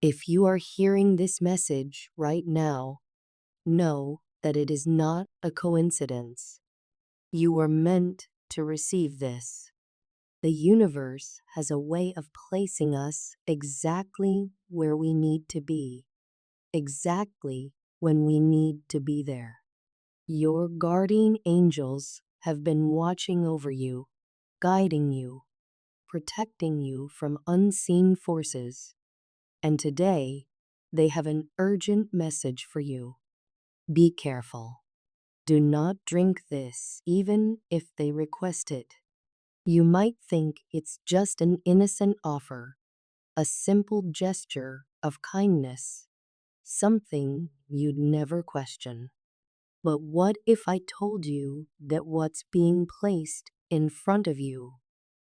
If you are hearing this message right now, know that it is not a coincidence. You were meant to receive this. The universe has a way of placing us exactly where we need to be, exactly when we need to be there. Your guardian angels have been watching over you, guiding you, protecting you from unseen forces, and today they have an urgent message for you. Be careful. Do not drink this even if they request it. You might think it's just an innocent offer, a simple gesture of kindness, something you'd never question. But what if I told you that what's being placed in front of you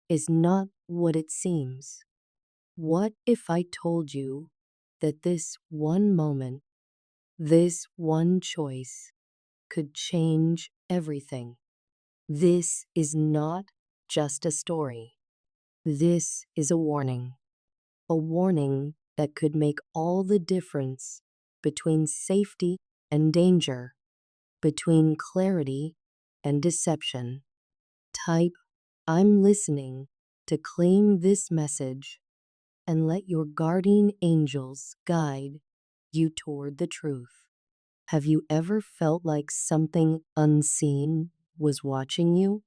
is not what it seems? What if I told you that this one moment, this one choice could change everything? This is not just a story. This is a warning that could make all the difference between safety and danger, between clarity and deception. Type, "I'm listening," to claim this message and let your guardian angels guide you toward the truth. Have you ever felt like something unseen was watching you?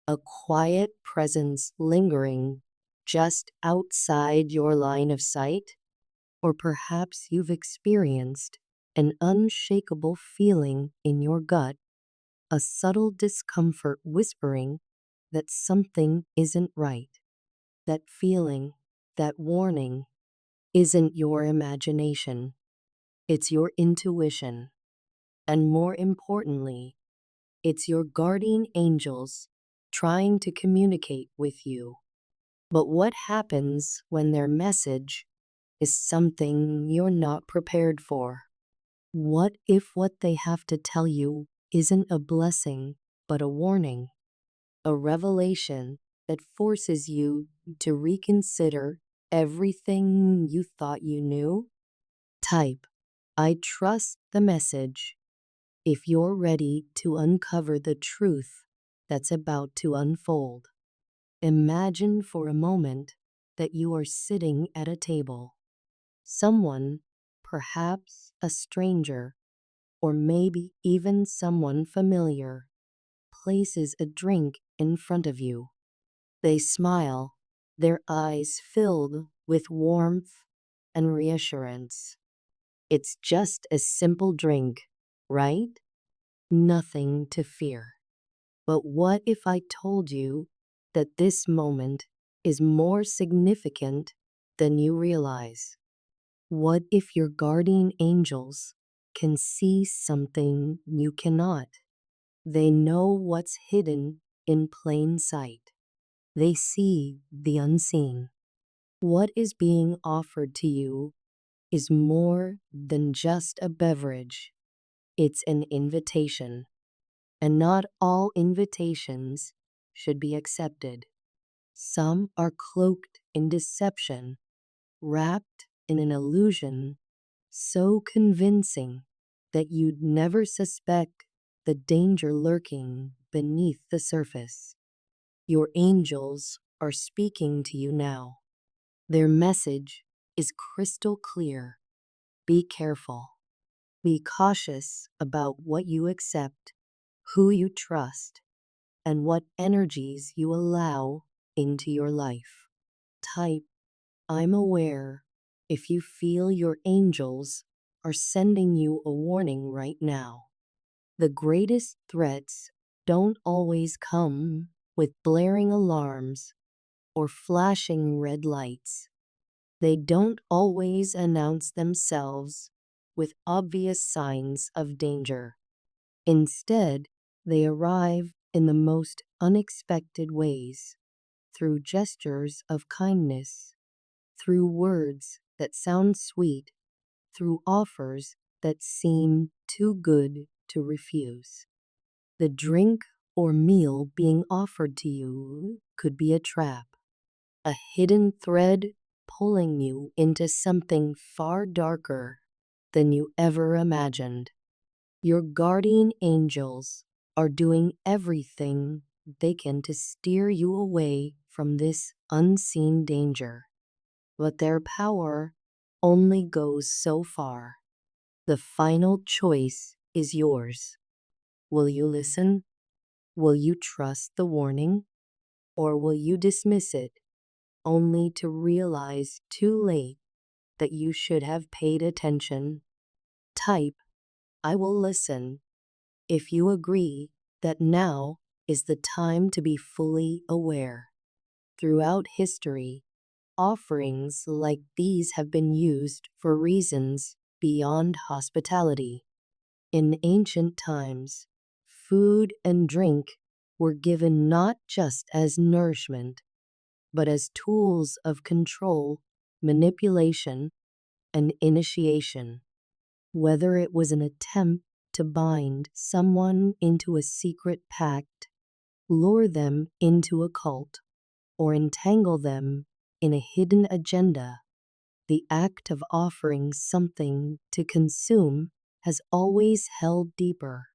A quiet presence lingering just outside your line of sight? Or perhaps you've experienced an unshakable feeling in your gut, a subtle discomfort whispering that something isn't right. That feeling, that warning, isn't your imagination. It's your intuition. And more importantly, it's your guardian angels trying to communicate with you. But what happens when their message is something you're not prepared for? What if what they have to tell you isn't a blessing, but a warning, a revelation that forces you to reconsider everything you thought you knew? Type, "I trust the message," if you're ready to uncover the truth that's about to unfold. Imagine for a moment that you are sitting at a table. Someone, perhaps a stranger, or maybe even someone familiar, places a drink in front of you. They smile, their eyes filled with warmth and reassurance. It's just a simple drink, right? Nothing to fear. But what if I told you that this moment is more significant than you realize? What if your guardian angels can see something you cannot? They know what's hidden in plain sight. They see the unseen. What is being offered to you is more than just a beverage. It's an invitation. And not all invitations should be accepted. Some are cloaked in deception, wrapped in an illusion so convincing that you'd never suspect the danger lurking beneath the surface. Your angels are speaking to you now. Their message is crystal clear. Be careful. Be cautious about what you accept, who you trust, and what energies you allow into your life. Type, "I'm aware," if you feel your angels are sending you a warning right now. The greatest threats don't always come with blaring alarms or flashing red lights. They don't always announce themselves with obvious signs of danger. Instead, they arrive in the most unexpected ways, through gestures of kindness, through words that sound sweet, through offers that seem too good to refuse. The drink or meal being offered to you could be a trap, a hidden thread pulling you into something far darker than you ever imagined. Your guardian angels are doing everything they can to steer you away from this unseen danger. But their power only goes so far. The final choice is yours. Will you listen? Will you trust the warning? Or will you dismiss it, only to realize too late that you should have paid attention? Type, I will listen, if you agree that now is the time to be fully aware. Throughout history, offerings like these have been used for reasons beyond hospitality. In ancient times, food and drink were given not just as nourishment, but as tools of control, manipulation, and initiation. Whether it was an attempt to bind someone into a secret pact, lure them into a cult, or entangle them in a hidden agenda, the act of offering something to consume has always held deeper,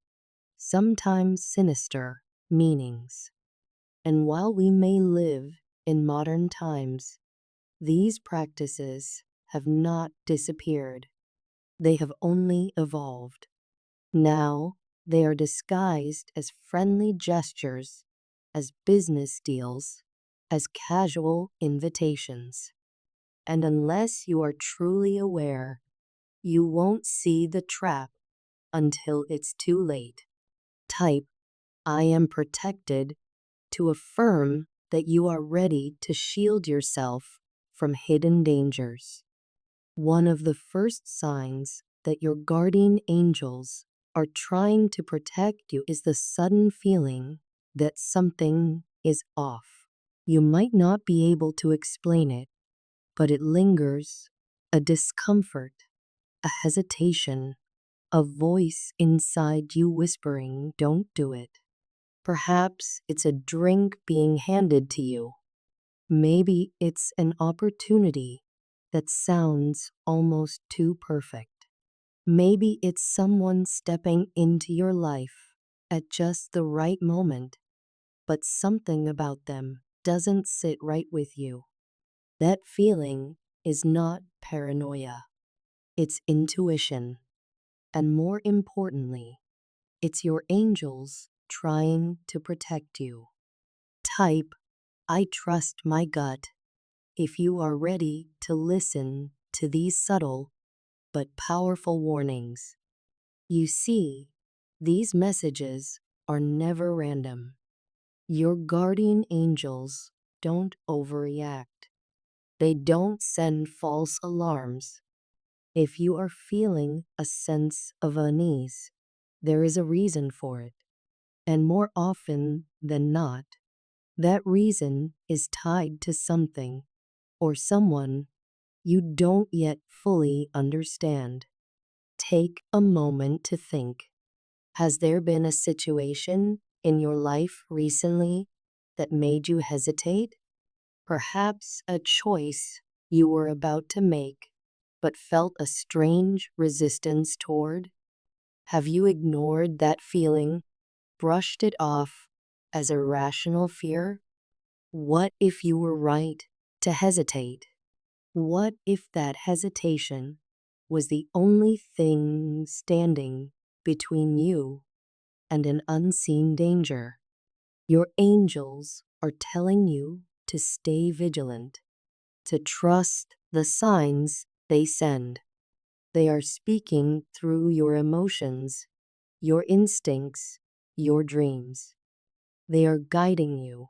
sometimes sinister, meanings. And while we may live in modern times, these practices have not disappeared. They have only evolved. Now they are disguised as friendly gestures, as business deals, as casual invitations. And unless you are truly aware, you won't see the trap until it's too late. Type, I am protected, to affirm that you are ready to shield yourself from hidden dangers. One of the first signs that your guardian angels are trying to protect you is the sudden feeling that something is off. You might not be able to explain it, but it lingers, a discomfort, a hesitation, a voice inside you whispering, don't do it. Perhaps it's a drink being handed to you. Maybe it's an opportunity that sounds almost too perfect. Maybe it's someone stepping into your life at just the right moment, but something about them doesn't sit right with you. That feeling is not paranoia. It's intuition. And more importantly, it's your angels trying to protect you. Type, I trust my gut, if you are ready to listen to these subtle but powerful warnings. You see, these messages are never random. Your guardian angels don't overreact. They don't send false alarms. If you are feeling a sense of unease, there is a reason for it. And more often than not, that reason is tied to something or someone you don't yet fully understand. Take a moment to think. Has there been a situation in your life recently that made you hesitate? Perhaps a choice you were about to make but felt a strange resistance toward? Have you ignored that feeling, brushed it off as irrational fear? What if you were right to hesitate? What if that hesitation was the only thing standing between you and an unseen danger? Your angels are telling you to stay vigilant, to trust the signs they send. They are speaking through your emotions, your instincts, your dreams. They are guiding you,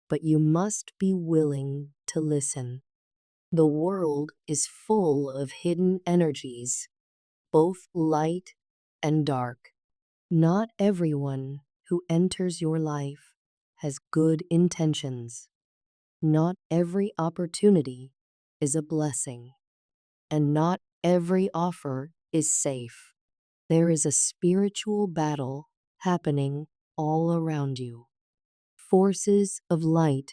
but you must be willing to listen. The world is full of hidden energies, both light and dark. Not everyone who enters your life has good intentions. Not every opportunity is a blessing, and not every offer is safe. There is a spiritual battle happening all around you. Forces of light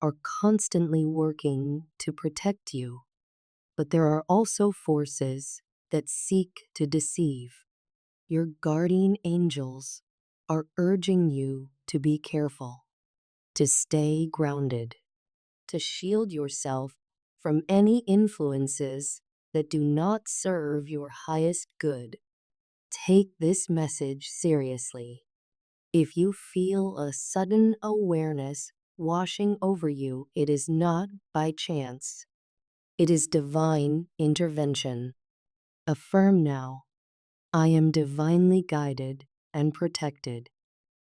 are constantly working to protect you, but there are also forces that seek to deceive. Your guardian angels are urging you to be careful, to stay grounded, to shield yourself from any influences that do not serve your highest good. Take this message seriously. If you feel a sudden awareness washing over you, it is not by chance. It is divine intervention. Affirm now, I am divinely guided and protected.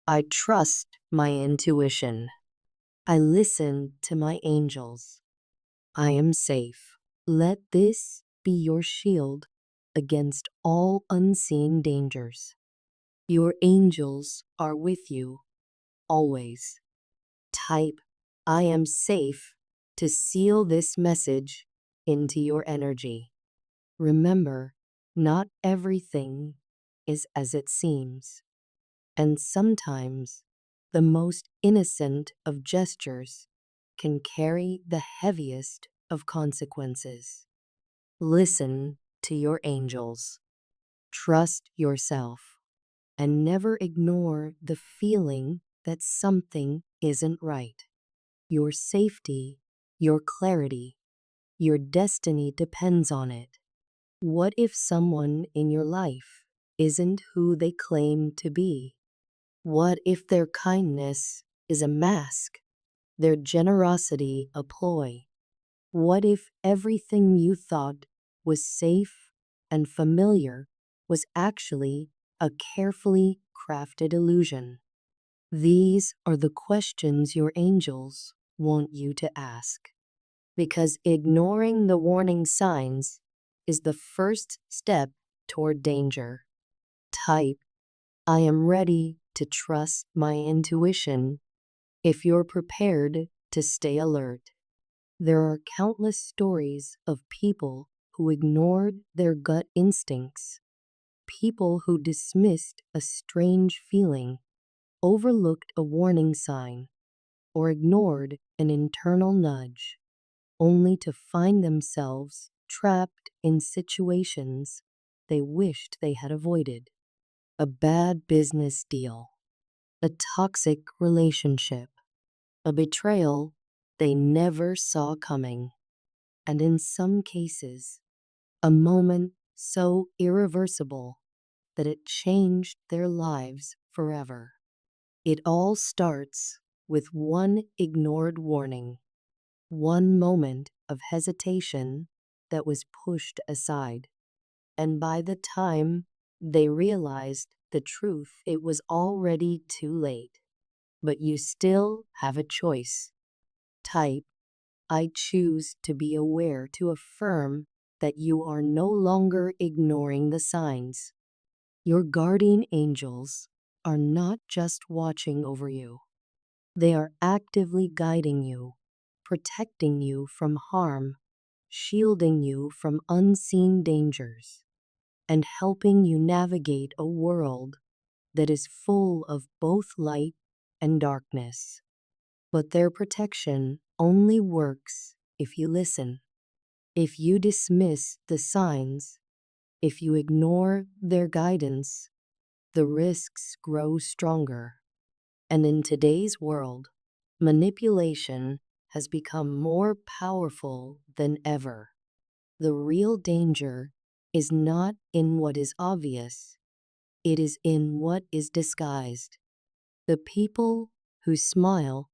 I trust my intuition. I listen to my angels. I am safe. Let this be your shield against all unseen dangers. Your angels are with you always. Type, I am safe to seal this message into your energy. Remember, not everything is as it seems, and sometimes the most innocent of gestures can carry the heaviest of consequences. Listen to your angels. Trust yourself, and never ignore the feeling that something isn't right. Your safety, your clarity, your destiny depends on it. What if someone in your life isn't who they claim to be? What if their kindness is a mask, their generosity a ploy? What if everything you thought was safe and familiar was actually a carefully crafted illusion? These are the questions your angels want you to ask, because ignoring the warning signs is the first step toward danger. Type, I am ready to trust my intuition if you're prepared to stay alert. There are countless stories of people who ignored their gut instincts, people who dismissed a strange feeling, overlooked a warning sign, or ignored an internal nudge, only to find themselves trapped in situations they wished they had avoided. A bad business deal, a toxic relationship, a betrayal they never saw coming, and in some cases, a moment so irreversible that it changed their lives forever. It all starts with one ignored warning, one moment of hesitation that was pushed aside. And by the time they realized the truth, it was already too late. But you still have a choice. Type, I choose to be aware, to affirm that you are no longer ignoring the signs. Your guardian angels are not just watching over you. They are actively guiding you, protecting you from harm, shielding you from unseen dangers, and helping you navigate a world that is full of both light and darkness. But their protection only works if you listen. If you dismiss the signs, if you ignore their guidance, the risks grow stronger. And in today's world, manipulation has become more powerful than ever. The real danger is not in what is obvious, it is in what is disguised. The people who smile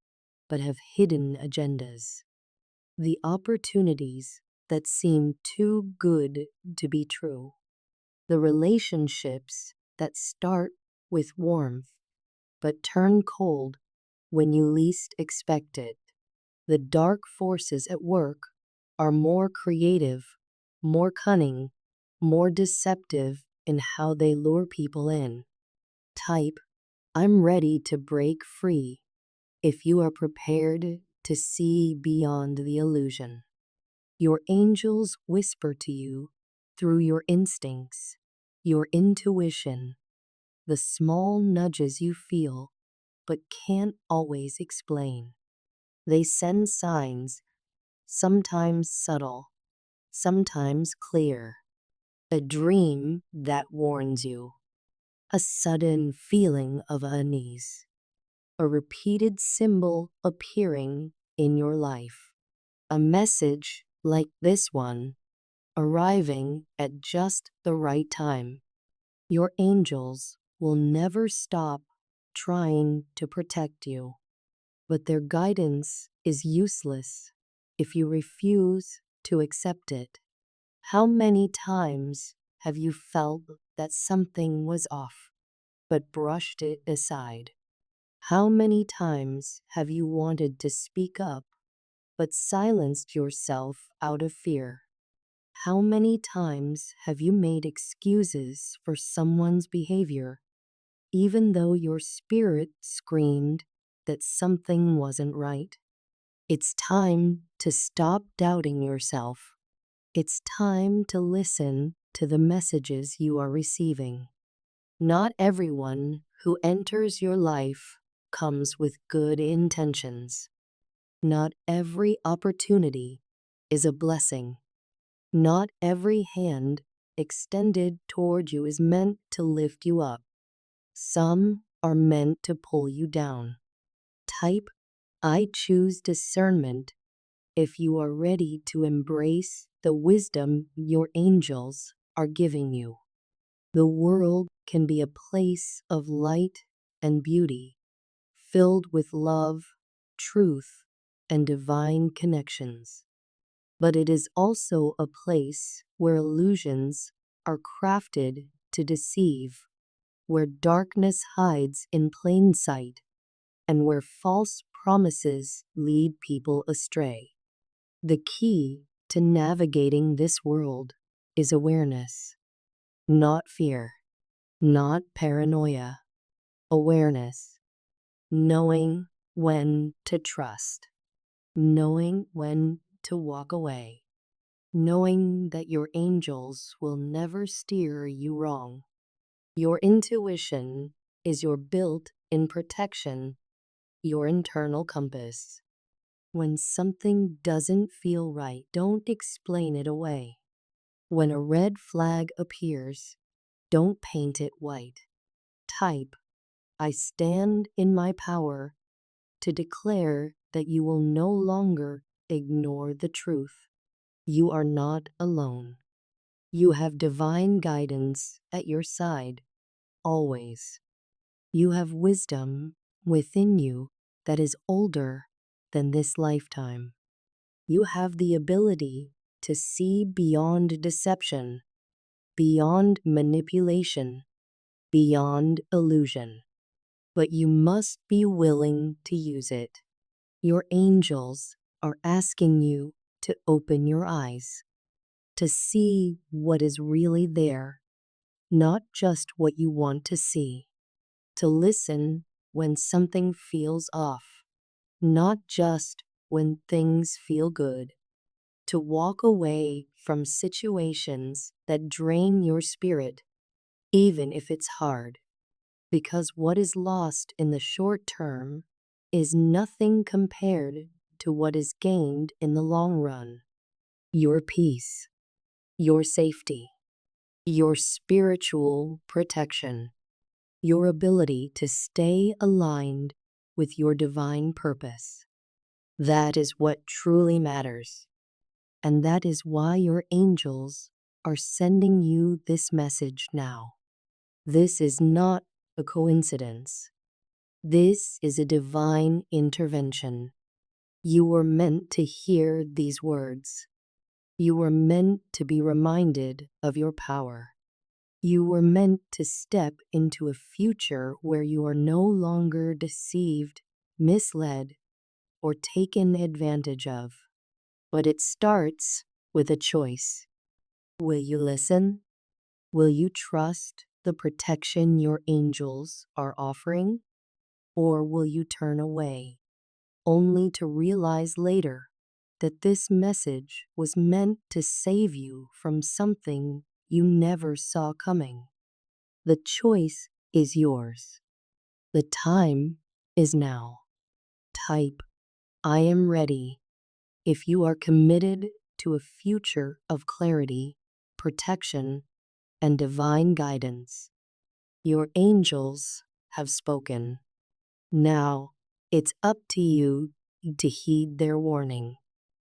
but have hidden agendas. The opportunities that seem too good to be true. The relationships that start with warmth but turn cold when you least expect it. The dark forces at work are more creative, more cunning, more deceptive in how they lure people in. Type, I'm ready to break free if you are prepared to see beyond the illusion. Your angels whisper to you through your instincts, your intuition, the small nudges you feel but can't always explain. They send signs, sometimes subtle, sometimes clear. A dream that warns you, a sudden feeling of unease, a repeated symbol appearing in your life, a message like this one arriving at just the right time. Your angels will never stop trying to protect you, but their guidance is useless if you refuse to accept it. How many times have you felt that something was off, but brushed it aside? How many times have you wanted to speak up, but silenced yourself out of fear? How many times have you made excuses for someone's behavior, even though your spirit screamed that something wasn't right? It's time to stop doubting yourself. It's time to listen to the messages you are receiving. Not everyone who enters your life comes with good intentions. Not every opportunity is a blessing. Not every hand extended toward you is meant to lift you up. Some are meant to pull you down. Type, I choose discernment if you are ready to embrace the wisdom your angels are giving you. The world can be a place of light and beauty, filled with love, truth, and divine connections. But it is also a place where illusions are crafted to deceive, where darkness hides in plain sight, and where false promises lead people astray. The key to navigating this world is awareness, not fear, not paranoia. Awareness, knowing when to trust, knowing when to walk away, knowing that your angels will never steer you wrong. Your intuition is your built-in protection, your internal compass. When something doesn't feel right, don't explain it away. When a red flag appears, don't paint it white. Type, I stand in my power to declare that you will no longer ignore the truth. You are not alone. You have divine guidance at your side, always. You have wisdom within you that is older than this lifetime. You have the ability to see beyond deception, beyond manipulation, beyond illusion. But you must be willing to use it. Your angels are asking you to open your eyes, to see what is really there, not just what you want to see, to listen when something feels off, not just when things feel good, to walk away from situations that drain your spirit, even if it's hard, because what is lost in the short term is nothing compared to what is gained in the long run. Your peace, your safety, your spiritual protection, your ability to stay aligned with your divine purpose. That is what truly matters. And that is why your angels are sending you this message now. This is not a coincidence. This is a divine intervention. You were meant to hear these words. You were meant to be reminded of your power. You were meant to step into a future where you are no longer deceived, misled, or taken advantage of. But it starts with a choice. Will you listen? Will you trust the protection your angels are offering? Or will you turn away, only to realize later that this message was meant to save you from something you never saw coming? The choice is yours. The time is now. Type, I am ready. If you are committed to a future of clarity, protection, and divine guidance, your angels have spoken. Now, it's up to you to heed their warning.